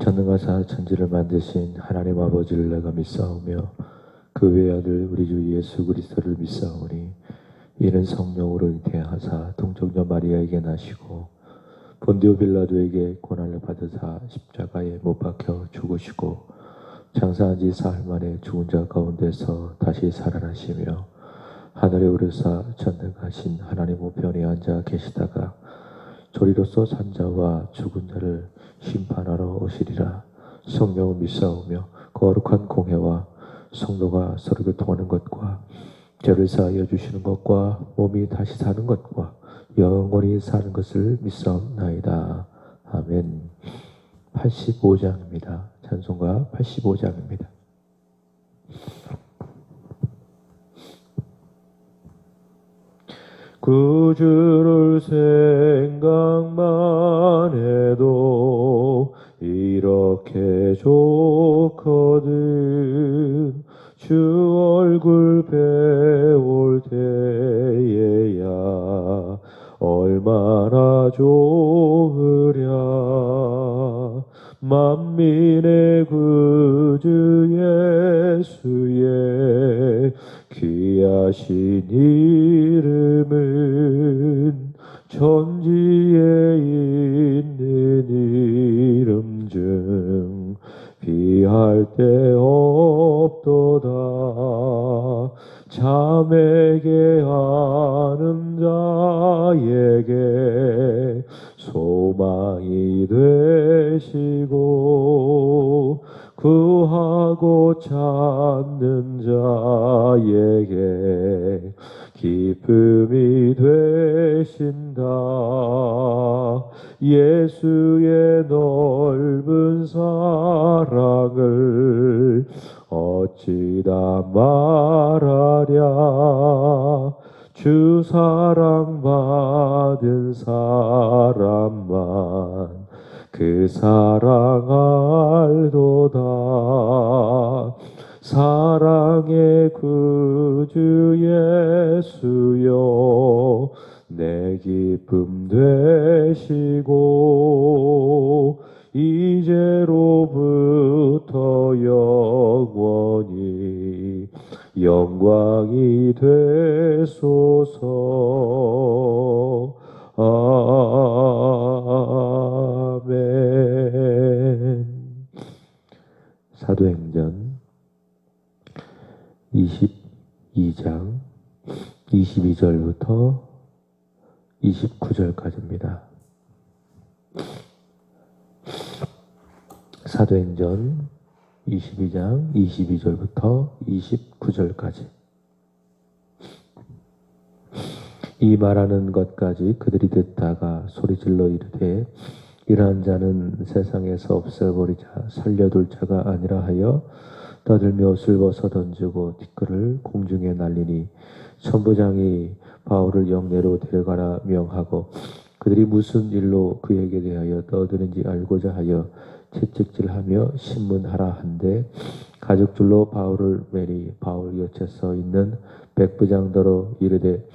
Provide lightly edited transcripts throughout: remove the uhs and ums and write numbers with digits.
전능하사 천지를 만드신 하나님 아버지를 내가 믿사오며 그 외아들 우리 주 예수 그리스도를 믿사오니 이는 성령으로 잉태하사 동정녀 마리아에게 나시고 본디오 빌라도에게 고난을 받으사 십자가에 못 박혀 죽으시고 장사한 지 사흘 만에 죽은 자 가운데서 다시 살아나시며 하늘에 오르사 전능하신 하나님 우편에 앉아 계시다가 조리로서 산 자와 죽은 자를 심판하러 오시리라. 성령을 믿사오며 거룩한 공회와 성도가 서로 교통하는 것과 죄를 사하여 주시는 것과 몸이 다시 사는 것과 영원히 사는 것을 믿사옵나이다. 아멘. 85장입니다. 찬송가 85장입니다. 구주를 생각만 해도 이렇게 좋거든. 주 얼굴 배울 때에야 얼마나 좋으랴. 만민의 구주 예수의 귀하신 이름은 천지에 있는 이름 중 비할 데 없도다. 자매게 하는 자에게 소망이 되시고 구하고 찾는 자에게 기쁨이 되신다. 예수의 넓은 사랑을 어찌 다 말하랴. 주 사랑 받은 사람만 그 사랑 알도다. 사랑의 구주 예수여 내 기쁨 되시고 이제로부터 영원히 영광이 되소서. 아멘. 사도행전 22장 22절부터 29절까지입니다. 사도행전 22장 22절부터 29절까지. 이 말하는 것까지 그들이 듣다가 소리질러 이르되 이러한 자는 세상에서 없애버리자 살려둘 자가 아니라 하여 떠들며 옷을 벗어 던지고 티끌을 공중에 날리니 천부장이 바울을 영내로 데려가라 명하고 그들이 무슨 일로 그에게 대하여 떠드는지 알고자 하여 채찍질하며 신문하라 한데 가죽줄로 바울을 매니 바울 곁에 서 있는 백부장더러 이르되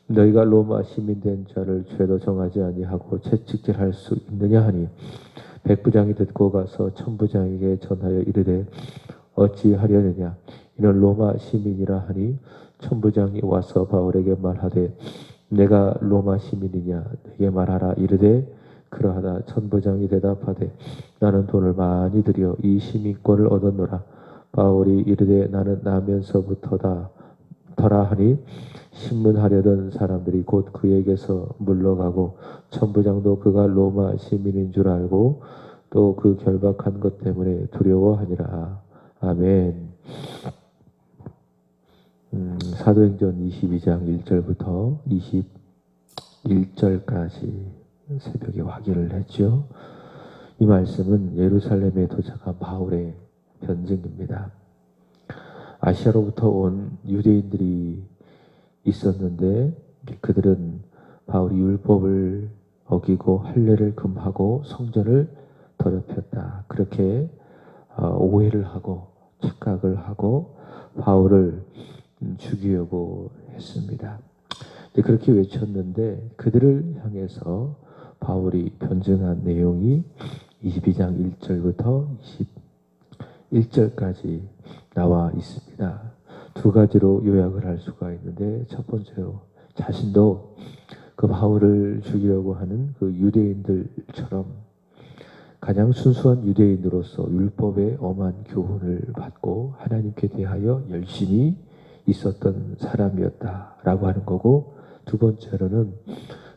너희가 로마 시민된 자를 죄도 정하지 아니하고 채찍질할 수 있느냐 하니 백부장이 듣고 가서 천부장에게 전하여 이르되 어찌하려느냐. 이는 로마 시민이라 하니 천부장이 와서 바울에게 말하되 내가 로마 시민이냐 내게 말하라. 이르되 그러하다. 천부장이 대답하되 나는 돈을 많이 들여 이 시민권을 얻었노라. 바울이 이르되 나는 나면서부터다 더라 하니 신문하려던 사람들이 곧 그에게서 물러가고 천부장도 그가 로마 시민인 줄 알고 또 그 결박한 것 때문에 두려워하니라. 아멘. 사도행전 22장 1절부터 21절까지 새벽에 확인을 했죠. 이 말씀은 예루살렘에 도착한 바울의 변증입니다. 아시아로부터 온 유대인들이 있었는데 그들은 바울이 율법을 어기고 할례를 금하고 성전을 더럽혔다. 그렇게 오해를 하고 착각을 하고 바울을 죽이려고 했습니다. 그렇게 외쳤는데 그들을 향해서 바울이 변증한 내용이 22장 1절부터 21절까지 나와 있습니다. 두 가지로 요약을 할 수가 있는데, 첫 번째로 자신도 그 바울을 죽이려고 하는 그 유대인들처럼 가장 순수한 유대인으로서 율법의 엄한 교훈을 받고 하나님께 대하여 열심히 있었던 사람이었다라고 하는 거고, 두 번째로는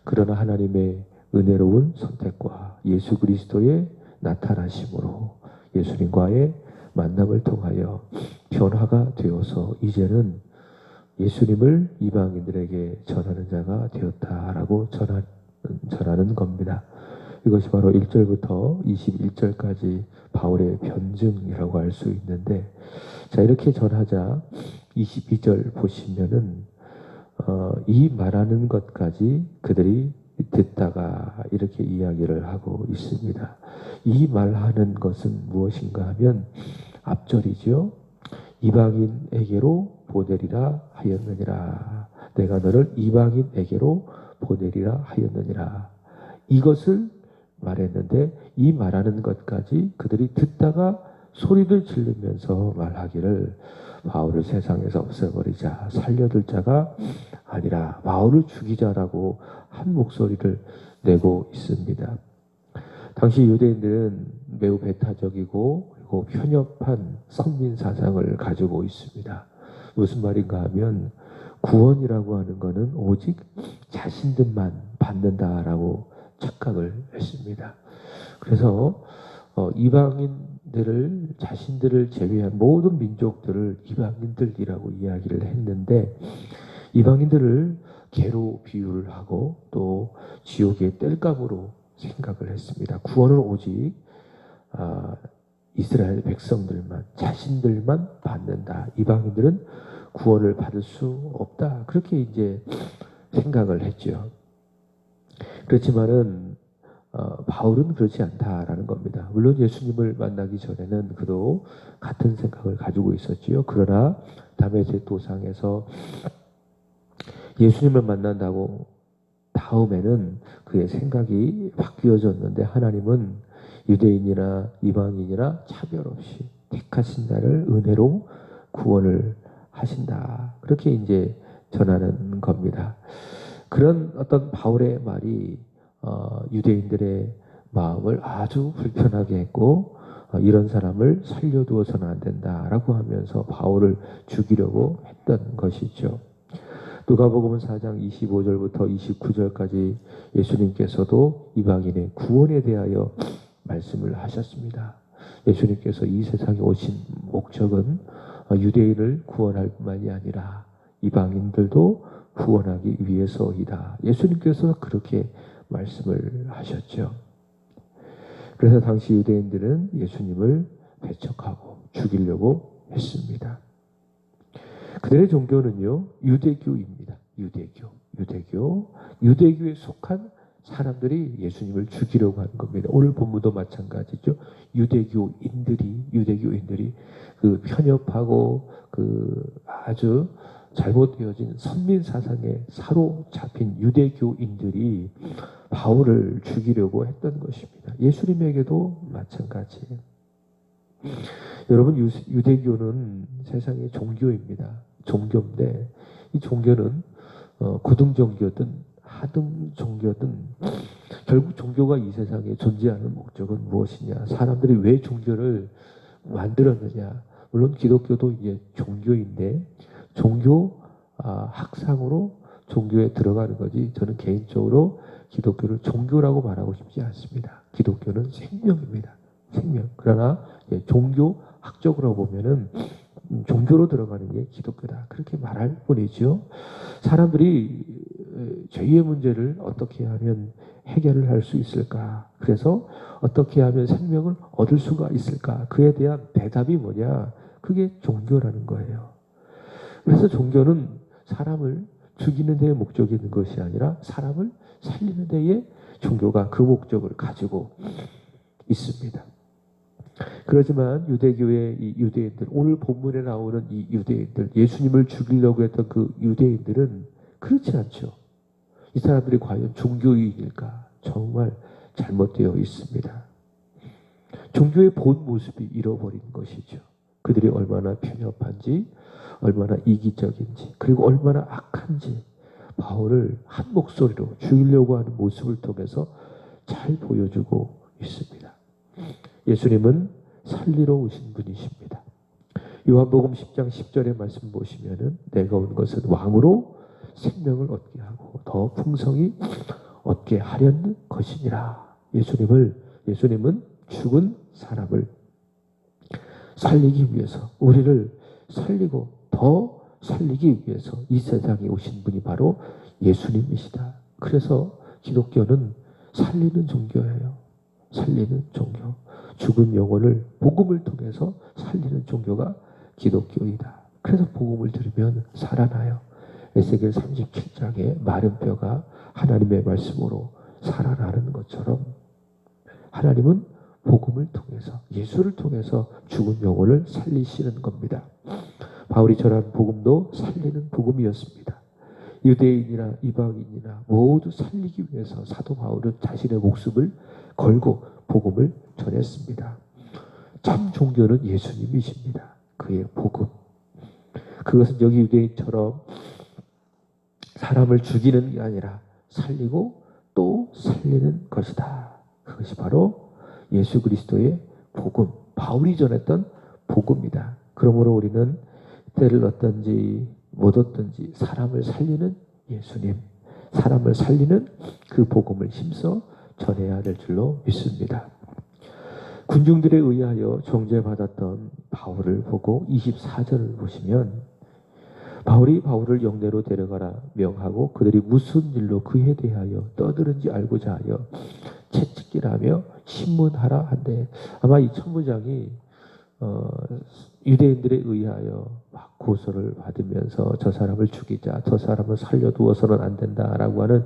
그러나 하나님의 은혜로운 선택과 예수 그리스도의 나타나심으로 예수님과의 만남을 통하여 변화가 되어서 이제는 예수님을 이방인들에게 전하는 자가 되었다라고 전하는 겁니다. 이것이 바로 1절부터 21절까지 바울의 변증이라고 할 수 있는데, 자, 이렇게 전하자 22절 보시면은 이 말하는 것까지 그들이 듣다가 이렇게 이야기를 하고 있습니다. 이 말하는 것은 무엇인가 하면 앞절이죠. 이방인에게로 보내리라 하였느니라. 내가 너를 이방인에게로 보내리라 하였느니라. 이것을 말했는데, 이 말하는 것까지 그들이 듣다가 소리를 지르면서 말하기를 바울을 세상에서 없애버리자, 살려둘 자가 아니라 바울을 죽이자라고 한 목소리를 내고 있습니다. 당시 유대인들은 매우 배타적이고 그리고 편협한 선민 사상을 가지고 있습니다. 무슨 말인가 하면 구원이라고 하는 것은 오직 자신들만 받는다라고 착각을 했습니다. 그래서 이방인들을, 자신들을 제외한 모든 민족들을 이방인들이라고 이야기를 했는데, 이방인들을 개로 비유를 하고 또 지옥의 땔감으로 생각을 했습니다. 구원은 오직 이스라엘 백성들만, 자신들만 받는다. 이방인들은 구원을 받을 수 없다. 그렇게 이제 생각을 했죠. 그렇지만은 바울은 그렇지 않다라는 겁니다. 물론 예수님을 만나기 전에는 그도 같은 생각을 가지고 있었지요. 그러나 다메섹 도상에서 예수님을 만난다고 다음에는 그의 생각이 바뀌어졌는데, 하나님은 유대인이나 이방인이나 차별 없이 택하신 자를 은혜로 구원을 하신다. 그렇게 이제 전하는 겁니다. 그런 어떤 바울의 말이 유대인들의 마음을 아주 불편하게 했고, 이런 사람을 살려두어서는 안 된다라고 하면서 바울을 죽이려고 했던 것이죠. 누가복음 4장 25절부터 29절까지 예수님께서도 이방인의 구원에 대하여 말씀을 하셨습니다. 예수님께서 이 세상에 오신 목적은 유대인을 구원할 뿐만이 아니라 이방인들도 구원하기 위해서이다. 예수님께서 그렇게 말씀을 하셨죠. 그래서 당시 유대인들은 예수님을 배척하고 죽이려고 했습니다. 그들의 종교는요, 유대교입니다. 유대교에 속한 사람들이 예수님을 죽이려고 하는 겁니다. 오늘 본문도 마찬가지죠. 유대교인들이 그 편협하고 그 아주 잘못되어진 선민 사상에 사로잡힌 유대교인들이 바울을 죽이려고 했던 것입니다. 예수님에게도 마찬가지예요. 여러분, 유대교는 세상의 종교입니다. 종교인데, 이 종교는 구등 종교든 하등 종교든 결국 종교가 이 세상에 존재하는 목적은 무엇이냐? 사람들이 왜 종교를 만들었느냐? 물론 기독교도 이제 종교인데, 종교 학상으로 종교에 들어가는 거지, 저는 개인적으로 기독교를 종교라고 말하고 싶지 않습니다. 기독교는 생명입니다. 생명. 그러나 종교 학적으로 보면은 종교로 들어가는 게 기독교다. 그렇게 말할 뿐이죠. 사람들이 죄의 문제를 어떻게 하면 해결을 할 수 있을까? 그래서 어떻게 하면 생명을 얻을 수가 있을까? 그에 대한 대답이 뭐냐? 그게 종교라는 거예요. 그래서 종교는 사람을 죽이는 데에 목적이 있는 것이 아니라 사람을 살리는 데에 종교가 그 목적을 가지고 있습니다. 그렇지만 유대교의 이 유대인들, 오늘 본문에 나오는 이 유대인들, 예수님을 죽이려고 했던 그 유대인들은 그렇지 않죠. 이 사람들이 과연 종교인일까? 정말 잘못되어 있습니다. 종교의 본 모습이 잃어버린 것이죠. 그들이 얼마나 편협한지, 얼마나 이기적인지, 그리고 얼마나 악한지 바울을 한 목소리로 죽이려고 하는 모습을 통해서 잘 보여주고 있습니다. 예수님은 살리러 오신 분이십니다. 요한복음 10장 10절의 말씀 보시면은 내가 온 것은 왕으로 생명을 얻게 하고 더 풍성히 얻게 하려는 것이니라. 예수님은 죽은 사람을 살리기 위해서, 우리를 살리고 더 살리기 위해서 이 세상에 오신 분이 바로 예수님이시다. 그래서 기독교는 살리는 종교예요. 살리는 종교. 죽은 영혼을 복음을 통해서 살리는 종교가 기독교이다. 그래서 복음을 들으면 살아나요. 에스겔 37장에 마른 뼈가 하나님의 말씀으로 살아나는 것처럼 하나님은 복음을 통해서, 예수를 통해서 죽은 영혼을 살리시는 겁니다. 바울이 전한 복음도 살리는 복음이었습니다. 유대인이나 이방인이나 모두 살리기 위해서 사도 바울은 자신의 목숨을 걸고 복음을 전했습니다. 참 종교는 예수님이십니다. 그의 복음. 그것은 여기 유대인처럼 사람을 죽이는 게 아니라 살리고 또 살리는 것이다. 그것이 바로 예수 그리스도의 복음, 바울이 전했던 복음이다. 그러므로 우리는 때를 얻든지 못 얻든지 사람을 살리는 예수님, 사람을 살리는 그 복음을 힘써 전해야 될 줄로 믿습니다. 군중들에 의하여 정죄받았던 바울을 보고 24절을 보시면 바울이 바울을 영내로 데려가라 명하고 그들이 무슨 일로 그에 대하여 떠드는지 알고자 하여 채찍질하며 신문하라 한데, 아마 이 천부장이 유대인들에 의하여 막 고소를 받으면서 저 사람을 죽이자, 저 사람은 살려두어서는 안 된다라고 하는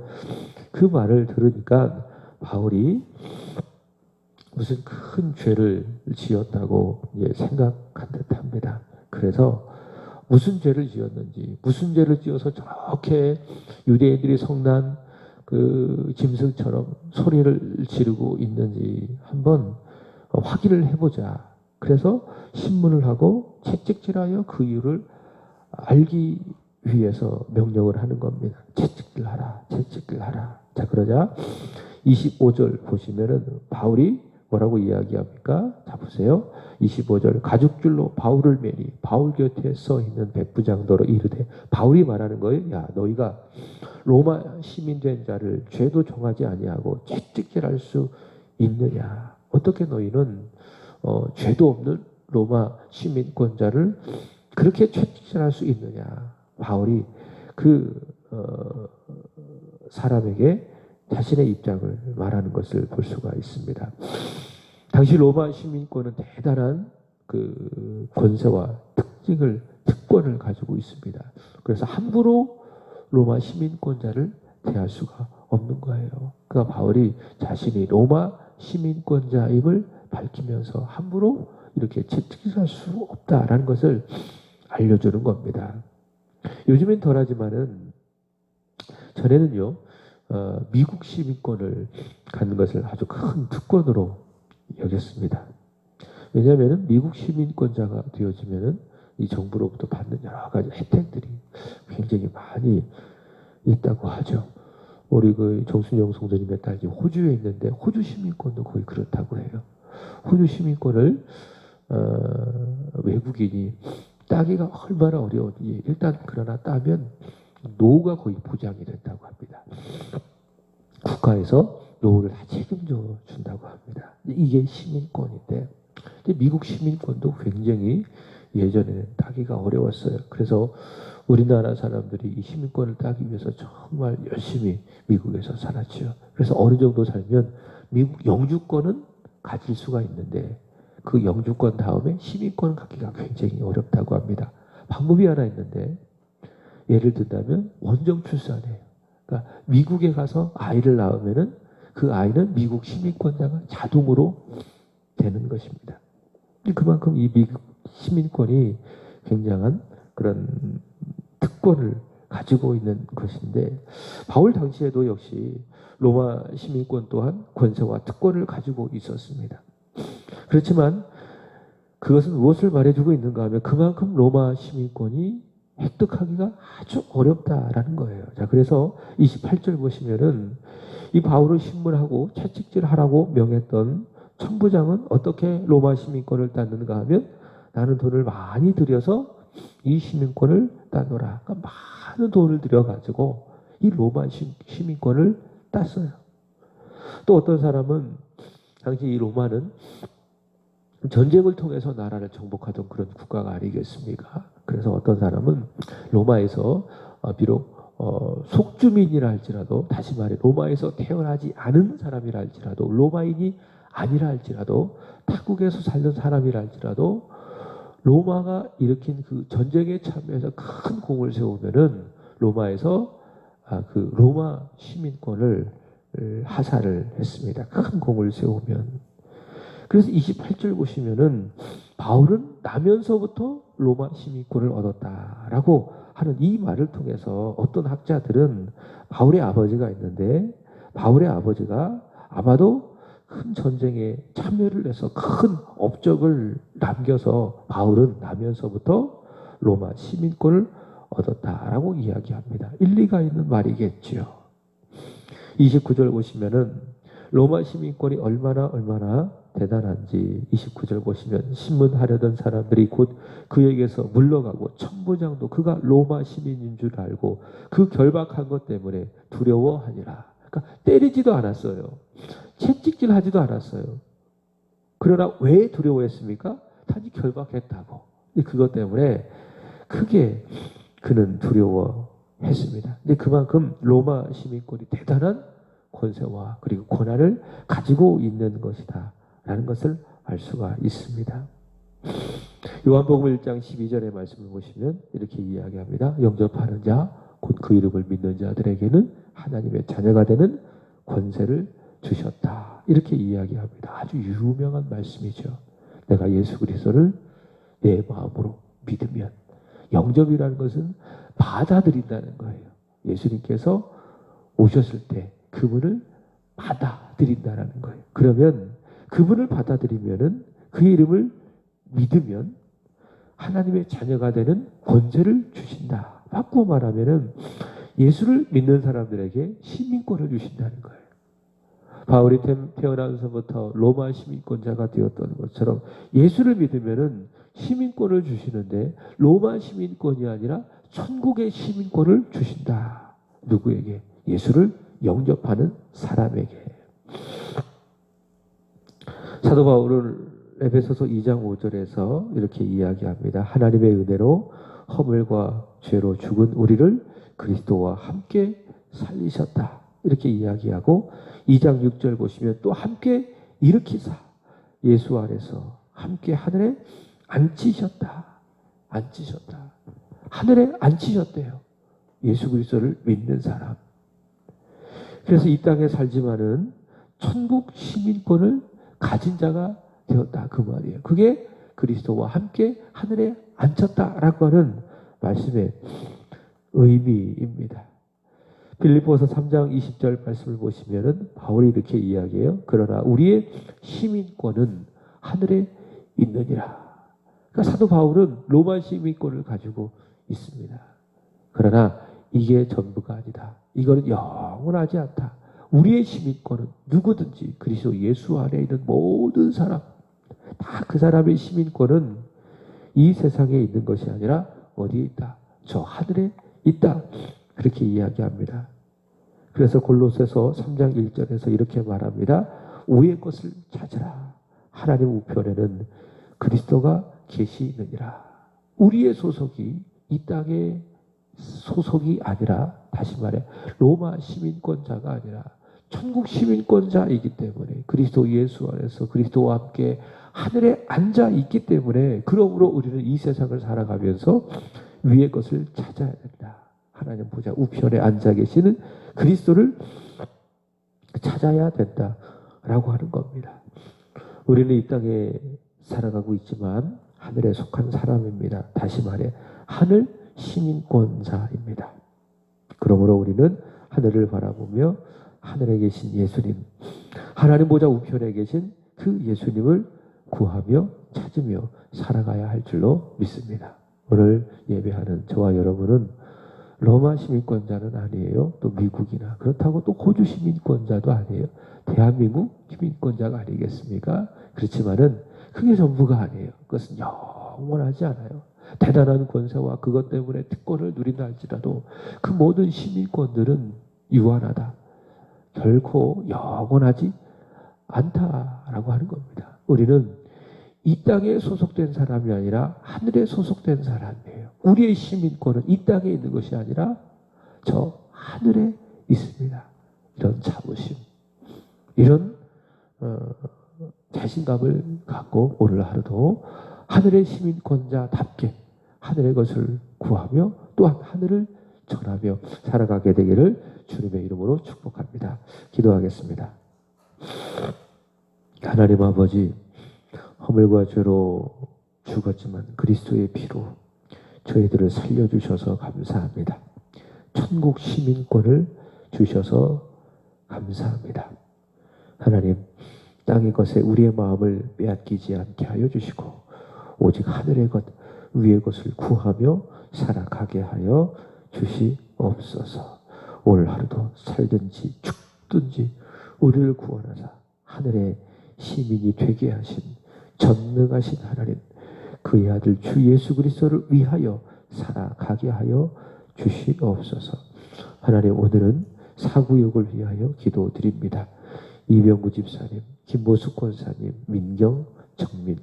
그 말을 들으니까 바울이 무슨 큰 죄를 지었다고 생각한 듯합니다. 그래서 무슨 죄를 지었는지, 무슨 죄를 지어서 저렇게 유대인들이 성난 그 짐승처럼 소리를 지르고 있는지 한번 확인을 해보자. 그래서 신문을 하고 채찍질하여 그 이유를 알기 위해서 명령을 하는 겁니다. 채찍질하라, 채찍질하라. 자, 그러자 25절 보시면은 바울이 뭐라고 이야기합니까? 자, 보세요. 25절. 가죽줄로 바울을 매니 바울 곁에 서 있는 백부장더러 이르되, 바울이 말하는 거예요. 야, 너희가 로마 시민된 자를 죄도 정하지 아니하고 채찍질할 수 있느냐? 어떻게 너희는 죄도 없는 로마 시민권자를 그렇게 채찍질할 수 있느냐? 바울이 그 사람에게 자신의 입장을 말하는 것을 볼 수가 있습니다. 당시 로마 시민권은 대단한 그 권세와 특권을 가지고 있습니다. 그래서 함부로 로마 시민권자를 대할 수가 없는 거예요. 그러니까 바울이 자신이 로마 시민권자임을 밝히면서 함부로 이렇게 채찍질할 수 없다라는 것을 알려주는 겁니다. 요즘엔 덜하지만은 전에는요, 미국 시민권을 갖는 것을 아주 큰 특권으로 여겼습니다. 왜냐하면 미국 시민권자가 되어지면은 이 정부로부터 받는 여러 가지 혜택들이 굉장히 많이 있다고 하죠. 우리 그 정순영 성도님의 딸이 호주에 있는데 호주 시민권도 거의 그렇다고 해요. 호주 시민권을 외국인이 따기가 얼마나 어려운지, 일단 그러나 따면 노후가 거의 보장이 된다고 합니다. 국가에서 노후를 다 책임져 준다고 합니다. 이게 시민권인데, 미국 시민권도 굉장히 예전에는 따기가 어려웠어요. 그래서 우리나라 사람들이 이 시민권을 따기 위해서 정말 열심히 미국에서 살았죠. 그래서 어느 정도 살면 미국 영주권은 가질 수가 있는데 그 영주권 다음에 시민권 갖기가 굉장히 어렵다고 합니다. 방법이 하나 있는데, 예를 든다면 원정 출산이에요. 그러니까 미국에 가서 아이를 낳으면은 그 아이는 미국 시민권자가 자동으로 되는 것입니다. 그만큼 이 미국 시민권이 굉장한 그런 특권을 가지고 있는 것인데, 바울 당시에도 역시 로마 시민권 또한 권세와 특권을 가지고 있었습니다. 그렇지만 그것은 무엇을 말해주고 있는가 하면 그만큼 로마 시민권이 획득하기가 아주 어렵다라는 거예요. 자, 그래서 28절 보시면은 이 바울을 신문하고 채찍질하라고 명했던 천부장은 어떻게 로마 시민권을 땄는가 하면 나는 돈을 많이 들여서 이 시민권을 따노라. 그러니까 많은 돈을 들여가지고 이 로마 시민권을 땄어요. 또 어떤 사람은 당시 이 로마는 전쟁을 통해서 나라를 정복하던 그런 국가가 아니겠습니까? 그래서 어떤 사람은 로마에서 비록 속주민이라 할지라도, 다시 말해 로마에서 태어나지 않은 사람이라 할지라도, 로마인이 아니라 할지라도, 타국에서 살던 사람이라 할지라도 로마가 일으킨 그 전쟁에 참여해서 큰 공을 세우면은 로마에서 그 로마 시민권을 하사를 했습니다. 큰 공을 세우면. 그래서 28절 보시면은 바울은 나면서부터 로마 시민권을 얻었다라고 하는 이 말을 통해서 어떤 학자들은 바울의 아버지가 있는데 바울의 아버지가 아마도 큰 전쟁에 참여를 해서 큰 업적을 남겨서 바울은 나면서부터 로마 시민권을 얻었다라고 이야기합니다. 일리가 있는 말이겠지요. 29절 보시면은 로마 시민권이 얼마나 대단한지 29절 보시면 신문하려던 사람들이 곧 그에게서 물러가고 천부장도 그가 로마 시민인 줄 알고 그 결박한 것 때문에 두려워하니라. 그러니까 때리지도 않았어요. 채찍질하지도 않았어요. 그러나 왜 두려워했습니까? 단지 결박했다고. 그것 때문에 크게 그는 두려워했습니다. 근데 그만큼 로마 시민권이 대단한 권세와 그리고 권한을 가지고 있는 것이다 라는 것을 알 수가 있습니다. 요한복음 1장 12절의 말씀을 보시면 이렇게 이야기합니다. 영접하는 자, 곧 그 이름을 믿는 자들에게는 하나님의 자녀가 되는 권세를 주셨다. 이렇게 이야기합니다. 아주 유명한 말씀이죠. 내가 예수 그리스도를 내 마음으로 믿으면, 영접이라는 것은 받아들인다는 거예요. 예수님께서 오셨을 때 그분을 받아들인다는 거예요. 그러면 그분을 받아들이면은 그 이름을 믿으면 하나님의 자녀가 되는 권세를 주신다. 바꾸어 말하면은 예수를 믿는 사람들에게 시민권을 주신다는 거예요. 바울이 태어나면서부터 로마 시민권자가 되었던 것처럼 예수를 믿으면은 시민권을 주시는데 로마 시민권이 아니라 천국의 시민권을 주신다. 누구에게? 예수를 영접하는 사람에게. 사도 바울은 에베소서 2장 5절에서 이렇게 이야기합니다. 하나님의 은혜로 허물과 죄로 죽은 우리를 그리스도와 함께 살리셨다. 이렇게 이야기하고 2장 6절 보시면 또 함께 일으키사 예수 안에서 함께 하늘에 앉히셨다. 앉히셨다. 하늘에 앉히셨대요. 예수 그리스도를 믿는 사람. 그래서 이 땅에 살지만은 천국 시민권을 가진 자가 되었다. 그 말이에요. 그게 그리스도와 함께 하늘에 앉혔다라고 하는 말씀의 의미입니다. 빌립보서 3장 20절 말씀을 보시면은 바울이 이렇게 이야기해요. 그러나 우리의 시민권은 하늘에 있느니라. 그러니까 사도 바울은 로마 시민권을 가지고 있습니다. 그러나 이게 전부가 아니다. 이거는 영원하지 않다. 우리의 시민권은 누구든지 그리스도 예수 안에 있는 모든 사람, 다 그 사람의 시민권은 이 세상에 있는 것이 아니라 어디에 있다? 저 하늘에 있다. 그렇게 이야기합니다. 그래서 골로새서 3장 1절에서 이렇게 말합니다. 위의 것을 찾으라. 하나님 우편에는 그리스도가 계시느니라. 우리의 소속이 이 땅의 소속이 아니라, 다시 말해 로마 시민권자가 아니라 천국 시민권자이기 때문에 그리스도 예수 안에서 그리스도와 함께 하늘에 앉아 있기 때문에, 그러므로 우리는 이 세상을 살아가면서 위의 것을 찾아야 된다. 하나님 보좌 우편에 앉아 계시는 그리스도를 찾아야 된다라고 하는 겁니다. 우리는 이 땅에 살아가고 있지만 하늘에 속한 사람입니다. 다시 말해 하늘 시민권자입니다. 그러므로 우리는 하늘을 바라보며 하늘에 계신 예수님, 하나님 보좌 우편에 계신 그 예수님을 구하며 찾으며 살아가야 할 줄로 믿습니다. 오늘 예배하는 저와 여러분은 로마 시민권자는 아니에요. 또 미국이나 그렇다고 또 호주 시민권자도 아니에요. 대한민국 시민권자가 아니겠습니까? 그렇지만은 그게 전부가 아니에요. 그것은 영원하지 않아요. 대단한 권세와 그것 때문에 특권을 누린다 할지라도 그 모든 시민권들은 유한하다. 결코 영원하지 않다라고 하는 겁니다. 우리는 이 땅에 소속된 사람이 아니라 하늘에 소속된 사람이에요. 우리의 시민권은 이 땅에 있는 것이 아니라 저 하늘에 있습니다. 이런 자부심, 이런 자신감을 갖고 오늘 하루도 하늘의 시민권자답게 하늘의 것을 구하며 또한 하늘을 전하며 살아가게 되기를 주님의 이름으로 축복합니다. 기도하겠습니다. 하나님 아버지, 허물과 죄로 죽었지만 그리스도의 피로 저희들을 살려주셔서 감사합니다. 천국 시민권을 주셔서 감사합니다. 하나님, 땅의 것에 우리의 마음을 빼앗기지 않게 하여 주시고 오직 하늘의 것, 위의 것을 구하며 살아가게 하여 주시옵소서. 오늘 하루도 살든지 죽든지 우리를 구원하사 하늘의 시민이 되게 하신 전능하신 하나님, 그의 아들 주 예수 그리스도를 위하여 살아가게 하여 주시옵소서. 하나님, 오늘은 사구역을 위하여 기도드립니다. 이병구 집사님, 김보숙 권사님, 민경, 정민,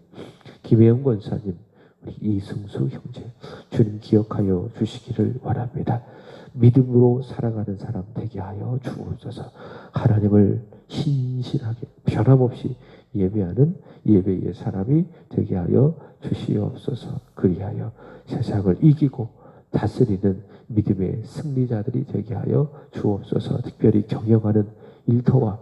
김혜영 권사님, 우리 이승수 형제, 주님 기억하여 주시기를 바랍니다. 믿음으로 살아가는 사람 되게 하여 주옵소서. 하나님을 신실하게 변함없이 예배하는 예배의 사람이 되게 하여 주시옵소서. 그리하여 세상을 이기고 다스리는 믿음의 승리자들이 되게 하여 주옵소서. 특별히 경영하는 일터와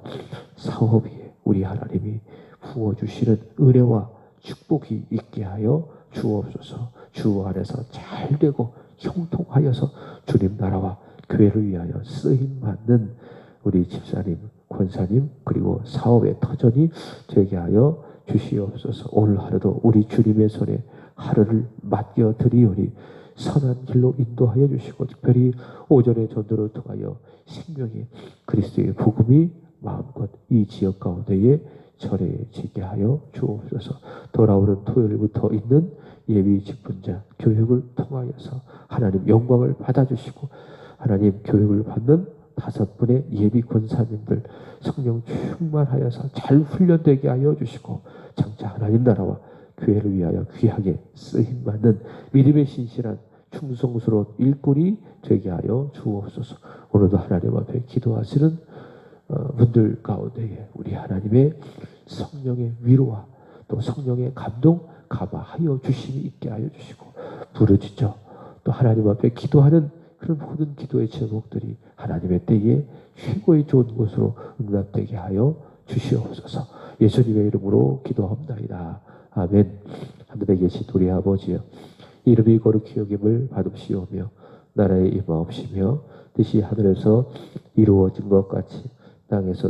사업 위에 우리 하나님이 부어주시는 은혜와 축복이 있게 하여 주옵소서. 주 안에서 잘 되고 형통하여서 주님 나라와 교회를 위하여 쓰임받는 우리 집사님, 권사님, 그리고 사업의 터전이 되게 하여 주시옵소서. 오늘 하루도 우리 주님의 손에 하루를 맡겨드리오니 선한 길로 인도하여 주시고 특별히 오전의 전도를 통하여 생명의 그리스도의 복음이 마음껏 이 지역 가운데에 전해지게 하여 주옵소서. 돌아오는 토요일부터 있는 예비 직분자 교육을 통하여서 하나님 영광을 받아주시고 하나님 교육을 받는 5분의 예비 권사님들 성령 충만하여서 잘 훈련되게 하여 주시고 장차 하나님 나라와 교회를 위하여 귀하게 쓰임받는 믿음의 신실한 충성스러운 일꾼이 되게 하여 주옵소서. 오늘도 하나님 앞에 기도하시는 분들 가운데에 우리 하나님의 성령의 위로와 또 성령의 감동 감화하여 주심이 있게 하여 주시고 부르짖어 또 하나님 앞에 기도하는 그런 모든 기도의 제목들이 하나님의 때에 최고의 좋은 곳으로 응답되게 하여 주시옵소서. 예수님의 이름으로 기도합나이다. 아멘. 하늘에 계신 우리 아버지여, 이름이 거룩히 여김을 받으시오며 나라의 임하옵시며 뜻이 하늘에서 이루어진 것 같이 땅에서도